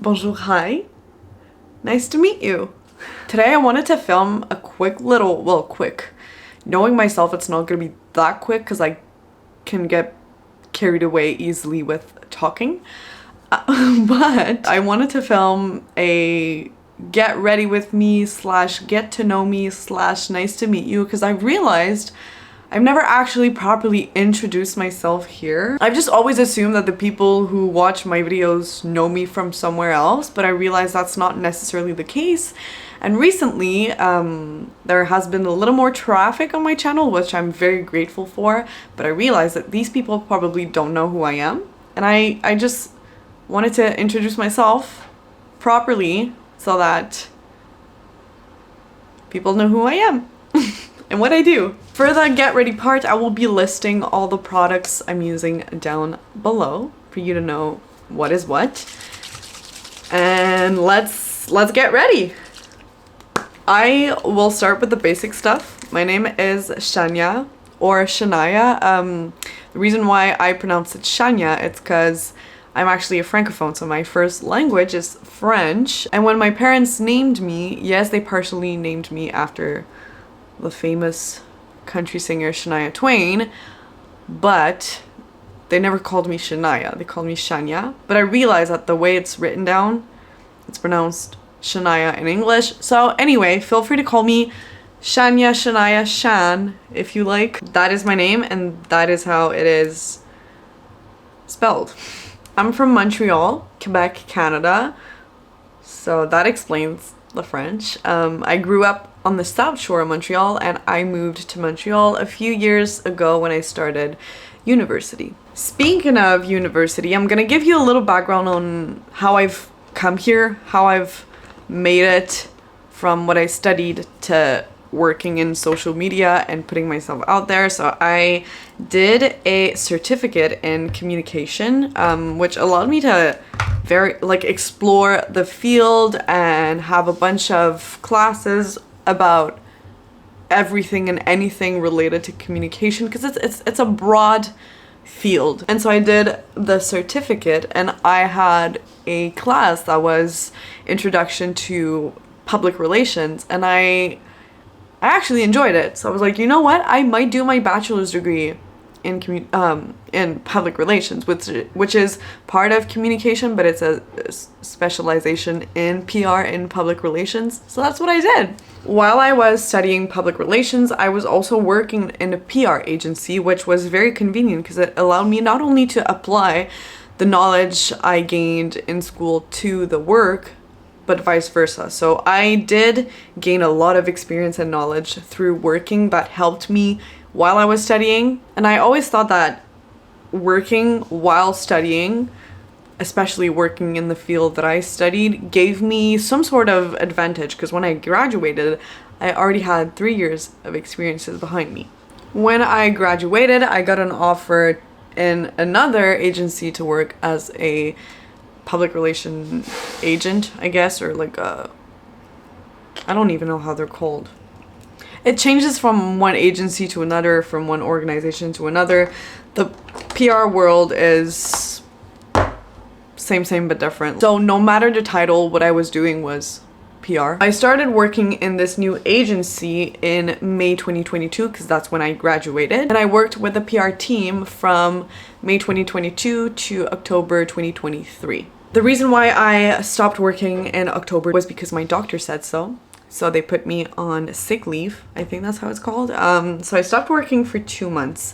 Bonjour, hi. Nice to meet you. Today I wanted to film a quick little, well, quick. Knowing myself, it's not gonna be that quick because I can get carried away easily with talking. But I wanted to film a get ready with me / get to know me / nice to meet you, because I realized I've never actually properly introduced myself here. I've just always assumed that the people who watch my videos know me from somewhere else, but I realized that's not necessarily the case. And recently, there has been a little more traffic on my channel, which I'm very grateful for, but I realized that these people probably don't know who I am. And I just wanted to introduce myself properly so that people know who I am and what I do. For the get ready part, I will be listing all the products I'm using down below for you to know what is what. And let's get ready. I will start with the basic stuff. My name is Shania or Shania. The reason why I pronounce it Shania, it's because I'm actually a francophone, so my first language is French. And when my parents named me, yes, they partially named me after the famous country singer Shania Twain, but they never called me Shania, they called me Shania. But I realized that the way it's written down, it's pronounced Shania in English. So anyway, feel free to call me Shania, Shania, Shan if you like. That is my name and that is how it is spelled. I'm from Montreal, Quebec, Canada, so that explains the French. I grew up on the South Shore of Montreal and I moved to Montreal a few years ago when I started university. Speaking of university, I'm gonna give you a little background on how I've come here, how I've made it from what I studied to working in social media and putting myself out there. So I did a certificate in communication, which allowed me to explore the field and have a bunch of classes about everything and anything related to communication, because it's a broad field. And so I did the certificate and I had a class that was Introduction to Public Relations, and I actually enjoyed it. So I was like, you know what? I might do my bachelor's degree in public relations, which is part of communication, but it's a specialization in PR, in public relations. So that's what I did. While I was studying public relations, I was also working in a PR agency, which was very convenient because it allowed me not only to apply the knowledge I gained in school to the work, but vice versa. So I did gain a lot of experience and knowledge through working that helped me while I was studying. And I always thought that working while studying, especially working in the field that I studied, gave me some sort of advantage, because when I graduated, I already had 3 years of experiences behind me. When I graduated, I got an offer in another agency to work as a public relation agent, I guess, or like a, I don't even know how they're called. It changes from one agency to another, from one organization to another. The PR world is same but different. So no matter the title, what I was doing was PR. I started working in this new agency in May 2022 because that's when I graduated, and I worked with the PR team from May 2022 to October 2023. The reason why I stopped working in October was because my doctor said so. So they put me on sick leave, I think that's how it's called. So I stopped working for 2 months,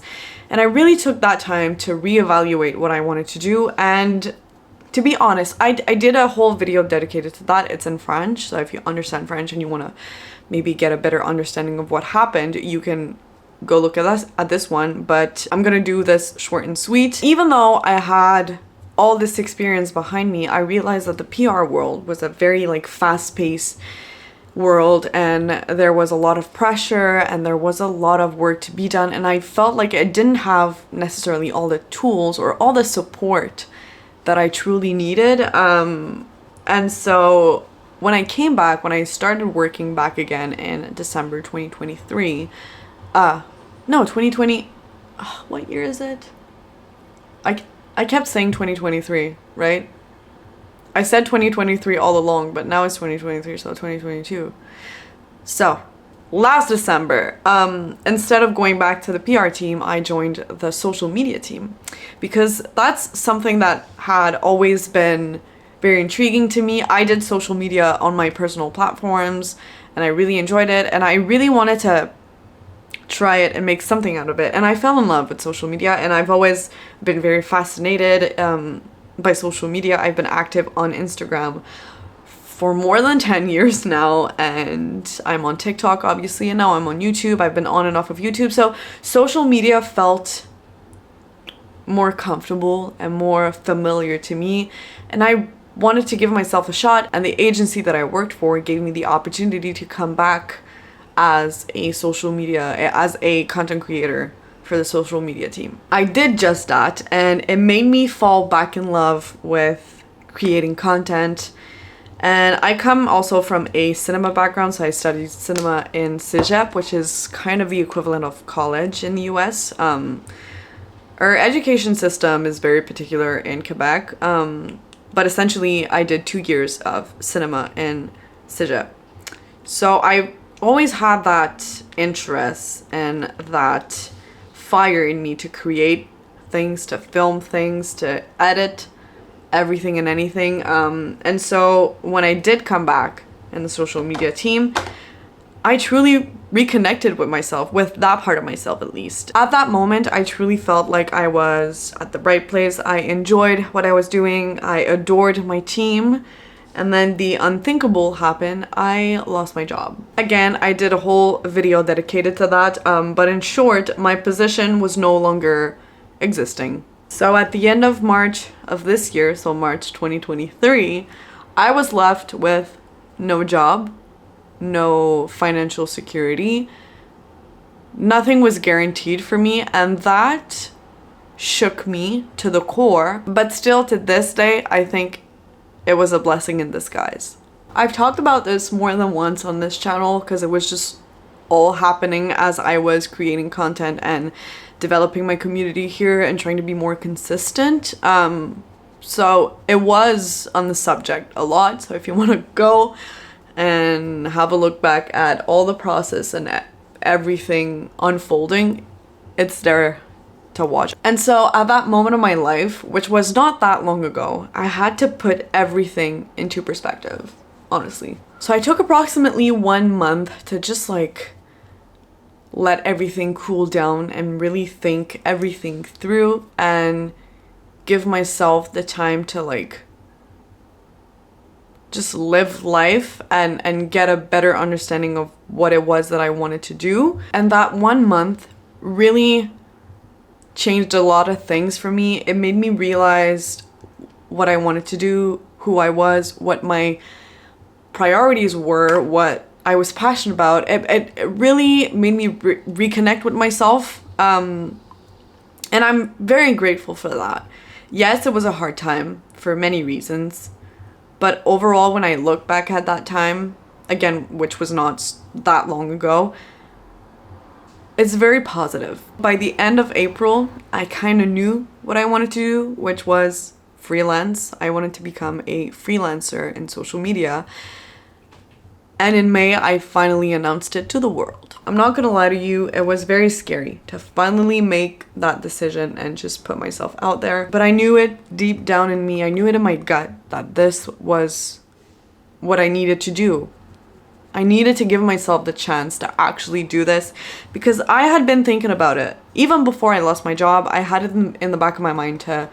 and I really took that time to reevaluate what I wanted to do. And to be honest, I did a whole video dedicated to that. It's in French, so if you understand French and you want to maybe get a better understanding of what happened, you can go look at this one. But I'm gonna do this short and sweet. Even though I had all this experience behind me, I realized that the PR world was a very fast-paced world, and there was a lot of pressure and there was a lot of work to be done, and I felt like I didn't have necessarily all the tools or all the support that I truly needed. And so when I came back, when I started working back again in December 2023, no, 2020, what year is it? I kept saying 2023, right? I said 2023 all along, but now it's 2023, so 2022. So, last December, instead of going back to the PR team, I joined the social media team because that's something that had always been very intriguing to me. I did social media on my personal platforms and I really enjoyed it, and I really wanted to try it and make something out of it. And I fell in love with social media, and I've always been very fascinated by social media. I've been active on Instagram for more than 10 years now, and I'm on TikTok obviously, and now I'm on YouTube. I've been on and off of YouTube, so social media felt more comfortable and more familiar to me, and I wanted to give myself a shot, and the agency that I worked for gave me the opportunity to come back as a social media, as a content creator for the social media team. I did just that, and it made me fall back in love with creating content. And I come also from a cinema background, so I studied cinema in Cégep, which is kind of the equivalent of college in the US. Our education system is very particular in Quebec, but essentially I did 2 years of cinema in Cégep. So I always had that interest and that fire in me to create things, to film things, to edit everything and anything. And so when I did come back in the social media team, I truly reconnected with myself, with that part of myself at least. At that moment, I truly felt like I was at the right place. I enjoyed what I was doing. I adored my team. And then the unthinkable happened. I lost my job. Again, I did a whole video dedicated to that, but in short, my position was no longer existing. So at the end of March of this year, so March 2023, I was left with no job, no financial security. Nothing was guaranteed for me, and that shook me to the core. But still, to this day, I think it was a blessing in disguise. I've talked about this more than once on this channel because it was just all happening as I was creating content and developing my community here and trying to be more consistent. So it was on the subject a lot. So if you want to go and have a look back at all the process and everything unfolding, it's there to watch. And so at that moment of my life, which was not that long ago, I had to put everything into perspective, honestly. So I took approximately 1 month to just like let everything cool down and really think everything through and give myself the time to like just live life and get a better understanding of what it was that I wanted to do. And that 1 month really changed a lot of things for me. It made me realize what I wanted to do, who I was, what my priorities were, what I was passionate about. It really made me reconnect with myself, and I'm very grateful for that. Yes, it was a hard time for many reasons, but overall, when I look back at that time, again, which was not that long ago, it's very positive. By the end of April, I kind of knew what I wanted to do, which was freelance. I wanted to become a freelancer in social media. And in May, I finally announced it to the world. I'm not gonna lie to you, it was very scary to finally make that decision and just put myself out there. But I knew it deep down in me, I knew it in my gut that this was what I needed to do. I needed to give myself the chance to actually do this because I had been thinking about it. Even before I lost my job, I had it in the back of my mind to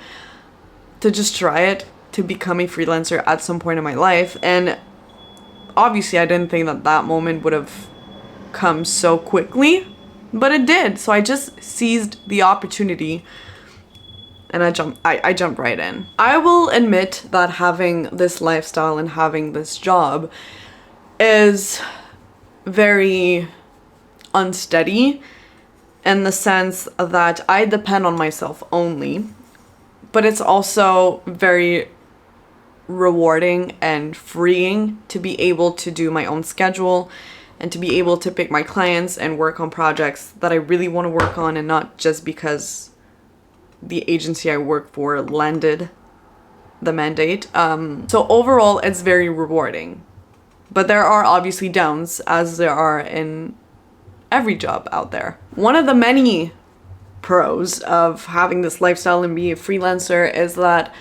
just try it, to become a freelancer at some point in my life. And obviously I didn't think that that moment would have come so quickly, but it did. So I just seized the opportunity and I jumped right in. I will admit that having this lifestyle and having this job is very unsteady in the sense that I depend on myself only, but it's also very rewarding and freeing to be able to do my own schedule and to be able to pick my clients and work on projects that I really want to work on, and not just because the agency I work for landed the mandate. So overall, it's very rewarding. But there are obviously downs, as there are in every job out there. One of the many pros of having this lifestyle and be a freelancer is that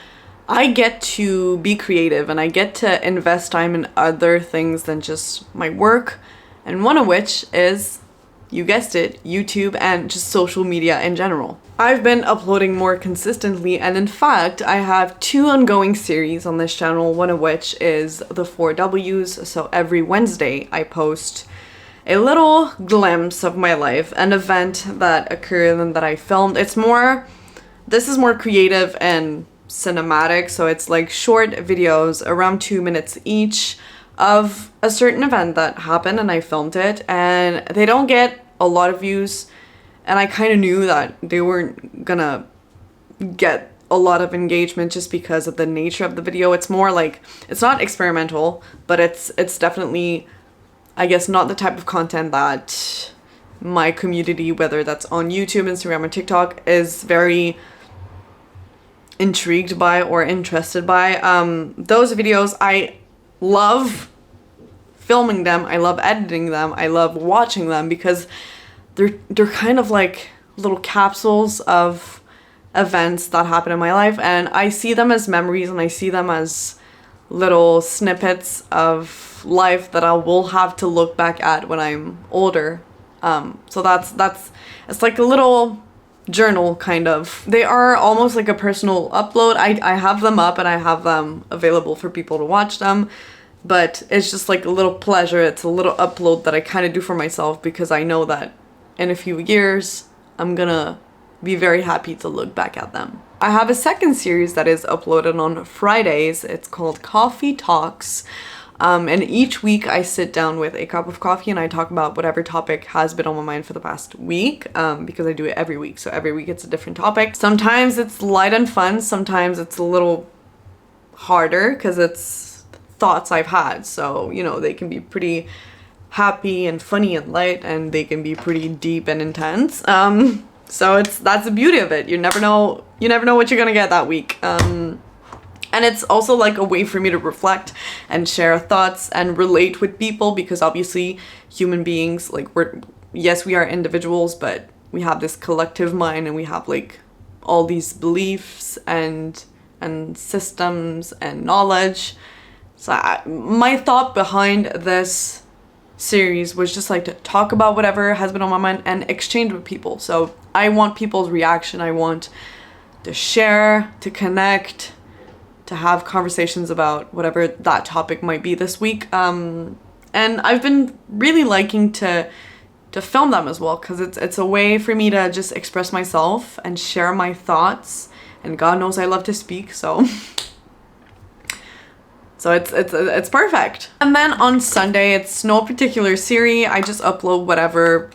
I get to be creative and I get to invest time in other things than just my work, and one of which is, you guessed it, YouTube and just social media in general. I've been uploading more consistently, and in fact I have 2 ongoing series on this channel, one of which is the 4 W's. So every Wednesday I post a little glimpse of my life, an event that occurred and that I filmed. This is more creative and cinematic, so it's like short videos around 2 minutes each of a certain event that happened and I filmed it, and they don't get a lot of views, and I kind of knew that they weren't gonna get a lot of engagement just because of the nature of the video. It's more like, it's not experimental, but it's definitely, I guess, not the type of content that my community, whether that's on YouTube, Instagram, or TikTok, is very intrigued by or interested by. Those videos, I love filming them, I love editing them, I love watching them, because they're kind of like little capsules of events that happen in my life, and I see them as memories, and I see them as little snippets of life that I will have to look back at when I'm older. So that's it's like a little journal, kind of. They are almost like a personal upload. I have them up and I have them available for people to watch them, but it's just like a little pleasure. It's a little upload that I kind of do for myself, because I know that in a few years I'm gonna be very happy to look back at them. I have a second series that is uploaded on Fridays. It's called Coffee Talks. And each week I sit down with a cup of coffee and I talk about whatever topic has been on my mind for the past week, because I do it every week. So every week it's a different topic. Sometimes it's light and fun. Sometimes it's a little harder because it's thoughts I've had. So, you know, they can be pretty happy and funny and light, and they can be pretty deep and intense. So that's the beauty of it. You never know what you're gonna get that week. And it's also like a way for me to reflect and share thoughts and relate with people, because obviously human beings, like, we are individuals, but we have this collective mind, and we have like all these beliefs and systems and knowledge. So my thought behind this series was just like to talk about whatever has been on my mind and exchange with people. So I want people's reaction. I want to share, to connect, to have conversations about whatever that topic might be this week. And I've been really liking to film them as well, because it's a way for me to just express myself and share my thoughts, and God knows I love to speak, so it's perfect. And then on Sunday, it's no particular series. I just upload whatever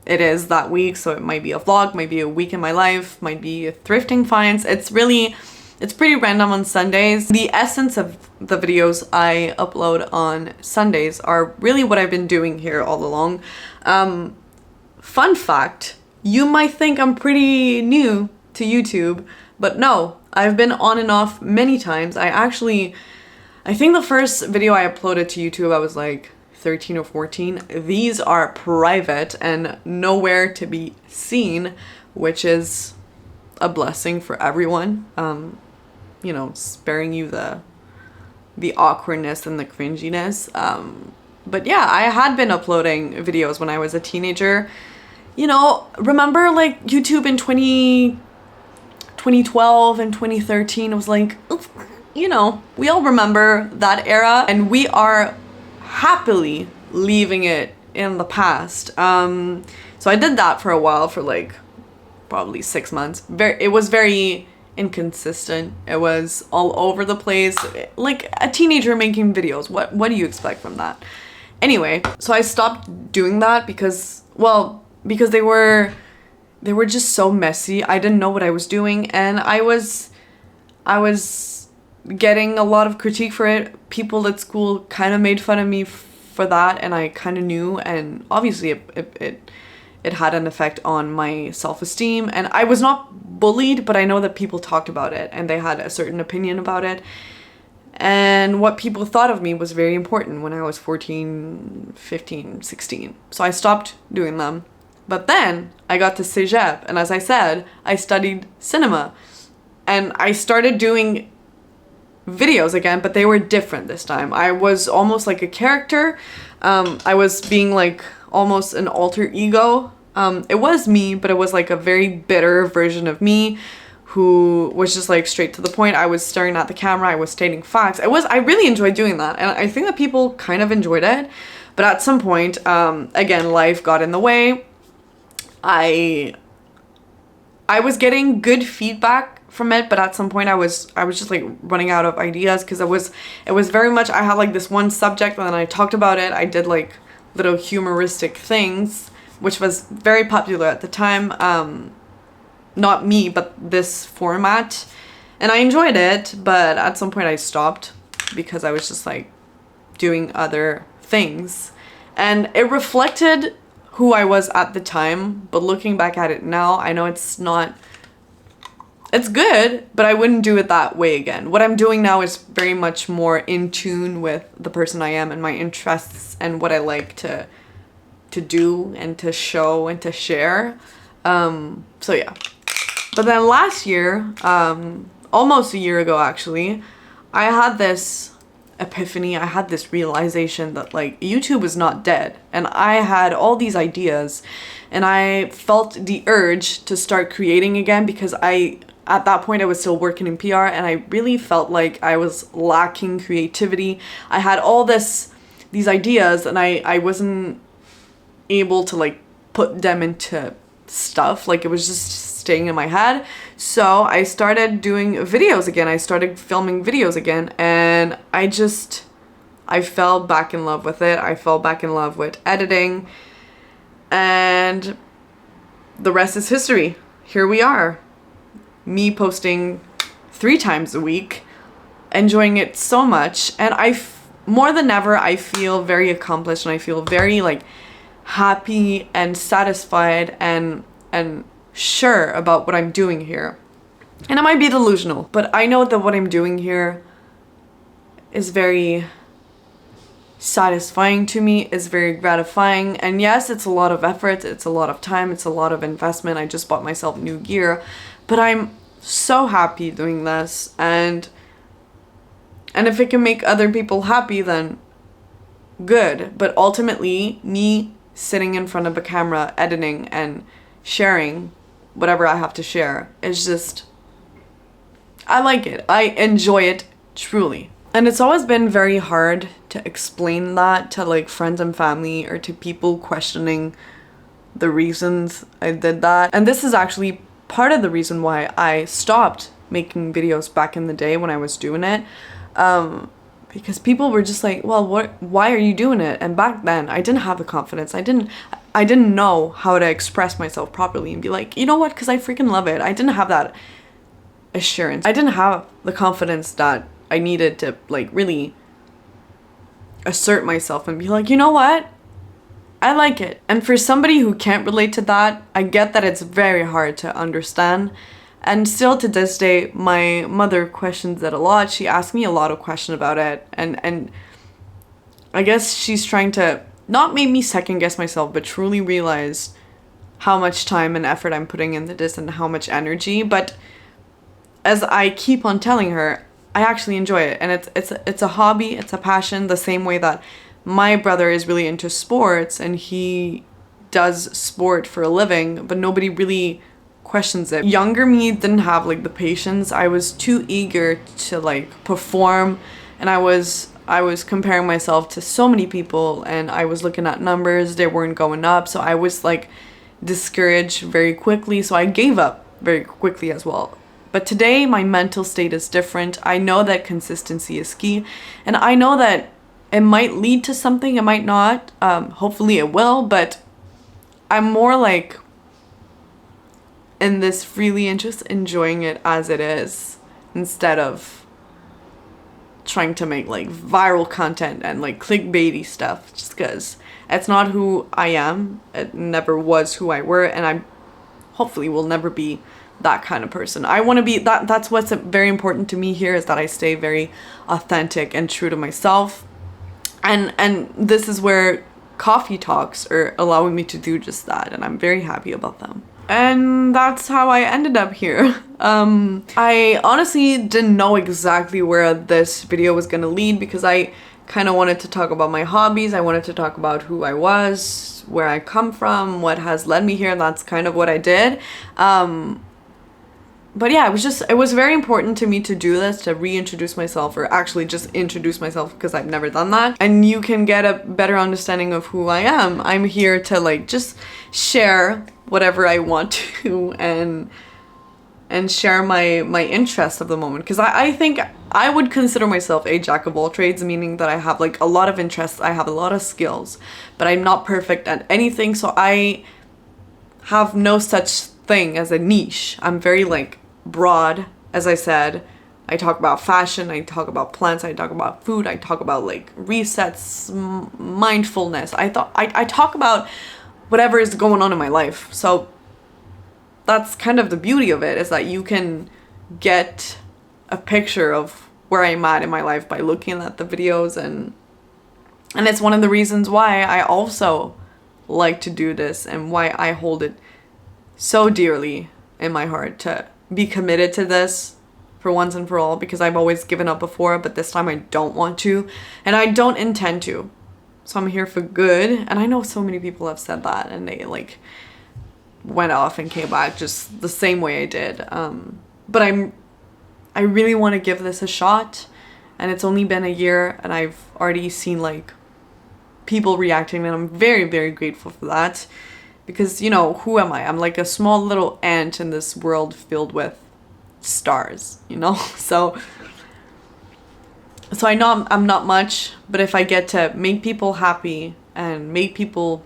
it is that week. So it might be a vlog, might be a week in my life, might be thrifting finds. It's pretty random on Sundays. The essence of the videos I upload on Sundays are really what I've been doing here all along. Fun fact, you might think I'm pretty new to YouTube, but no, I've been on and off many times. I think the first video I uploaded to YouTube, I was like 13 or 14. These are private and nowhere to be seen, which is a blessing for everyone. You know, sparing you the awkwardness and the cringiness. But yeah, I had been uploading videos when I was a teenager. You know, remember like YouTube in 2012 and 2013? It was like, you know, we all remember that era, and we are happily leaving it in the past. So I did that for a while, for like probably 6 months. It was very inconsistent. It was all over the place, like a teenager making videos. What do you expect from that? Anyway, so I stopped doing that because they were just so messy. I didn't know what I was doing, and I was getting a lot of critique for it. People at school kind of made fun of me for that, and I kind of knew, and obviously it had an effect on my self-esteem, and I was not bullied, but I know that people talked about it and they had a certain opinion about it. And what people thought of me was very important when I was 14, 15, 16. So I stopped doing them. But then I got to Cégep, and as I said, I studied cinema. And I started doing videos again, but they were different this time. I was almost like a character. I was being like almost an alter ego. It was me, but it was like a very bitter version of me who was just like straight to the point. I was staring at the camera, I was stating facts. I really enjoyed doing that, and I think that people kind of enjoyed it. But at some point, again, life got in the way. I was getting good feedback from it, but at some point I was just like running out of ideas, because it was very much, I had like this one subject and then I talked about it. I did like little humoristic things, which was very popular at the time. Not me, but this format, and I enjoyed it, but at some point I stopped because I was just like doing other things, and it reflected who I was at the time. But looking back at it now, I know it's good, but I wouldn't do it that way again. What I'm doing now is very much more in tune with the person I am and my interests and what I like to do and to show and to share. So yeah. But then last year, almost a year ago actually, I had this epiphany, I had this realization that like YouTube was not dead, and I had all these ideas, and I felt the urge to start creating again, because at that point I was still working in PR, and I really felt like I was lacking creativity. I had all these ideas, and I wasn't able to like put them into stuff. Like, it was just staying in my head. So I started doing videos again. I started filming videos again, and I fell back in love with it. I fell back in love with editing, and the rest is history. Here we are, me posting 3 times a week, enjoying it so much, and more than ever I feel very accomplished, and I feel very like happy and satisfied and sure about what I'm doing here. And it might be delusional, but I know that what I'm doing here is very satisfying to me, is very gratifying. And yes, it's a lot of effort, it's a lot of time, it's a lot of investment. I just bought myself new gear, but I'm so happy doing this, and if it can make other people happy, then good. But ultimately, me sitting in front of a camera, editing and sharing whatever I have to share is just, I like it. I enjoy it truly. And it's always been very hard to explain that to like friends and family, or to people questioning the reasons I did that. And this is actually part of the reason why I stopped making videos back in the day when I was doing it. Because people were just like, well, why are you doing it? And back then I didn't have the confidence. I didn't know how to express myself properly and be like, you know what, because I freaking love it. I didn't have that assurance. I didn't have the confidence that I needed to like really assert myself and be like, you know what, I like it. And for somebody who can't relate to that, I get that it's very hard to understand. And still to this day, my mother questions it a lot. She asks me a lot of questions about it, and I guess she's trying to not make me second guess myself, but truly realize how much time and effort I'm putting into this and how much energy. But as I keep on telling her, I actually enjoy it, and it's a hobby, it's a passion, the same way that my brother is really into sports and he does sport for a living, but nobody really questions it. Younger me didn't have like the patience. I was too eager to like perform, and I was comparing myself to so many people, and I was looking at numbers, they weren't going up, so I was like discouraged very quickly, so I gave up very quickly as well. But today my mental state is different. I know that consistency is key, and I know that it might lead to something, it might not. Hopefully it will, but I'm more like in this freely and just enjoying it as it is, instead of trying to make like viral content and like clickbaity stuff, just because it's not who I am. It never was who I were, and hopefully will never be that kind of person. I want to be that's what's very important to me here, is that I stay very authentic and true to myself. And this is where coffee talks are allowing me to do just that, and I'm very happy about them. And that's how I ended up here. I honestly didn't know exactly where this video was gonna lead, because I kind of wanted to talk about my hobbies. I wanted to talk about who I was, where I come from, what has led me here, and that's kind of what I did. But yeah, it was very important to me to do this, to reintroduce myself, or actually just introduce myself, because I've never done that. And you can get a better understanding of who I am. I'm here to like just share whatever I want to, and share my interests of the moment, because I think I would consider myself a jack of all trades, meaning that I have like a lot of interests, I have a lot of skills, but I'm not perfect at anything, so I have no such thing as a niche. I'm very like broad, as I said. I talk about fashion, I talk about plants, I talk about food, I talk about like resets, mindfulness. I talk about whatever is going on in my life. So that's kind of the beauty of it, is that you can get a picture of where I'm at in my life by looking at the videos, and it's one of the reasons why I also like to do this, and why I hold it so dearly in my heart to be committed to this for once and for all, because I've always given up before, but this time I don't want to, and I don't intend to. So I'm here for good, and I know so many people have said that, and they like went off and came back just the same way I did. But I really want to give this a shot, and it's only been a year, and I've already seen like people reacting, and I'm very, very grateful for that. Because, you know, who am I? I'm like a small little ant in this world filled with stars, you know? So I know I'm not much, but if I get to make people happy and make people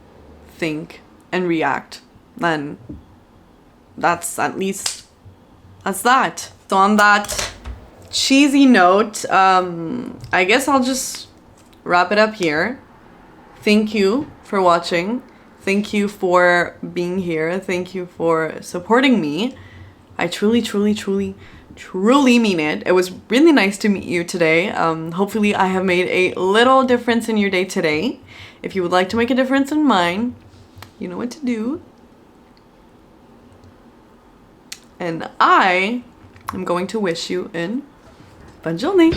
think and react, then that's that. So on that cheesy note, I guess I'll just wrap it up here. Thank you for watching. Thank you for being here. Thank you for supporting me. I truly, truly, truly, truly mean it. It was really nice to meet you today. Hopefully I have made a little difference in your day today. If you would like to make a difference in mine, you know what to do. And I am going to wish you in bonne journée.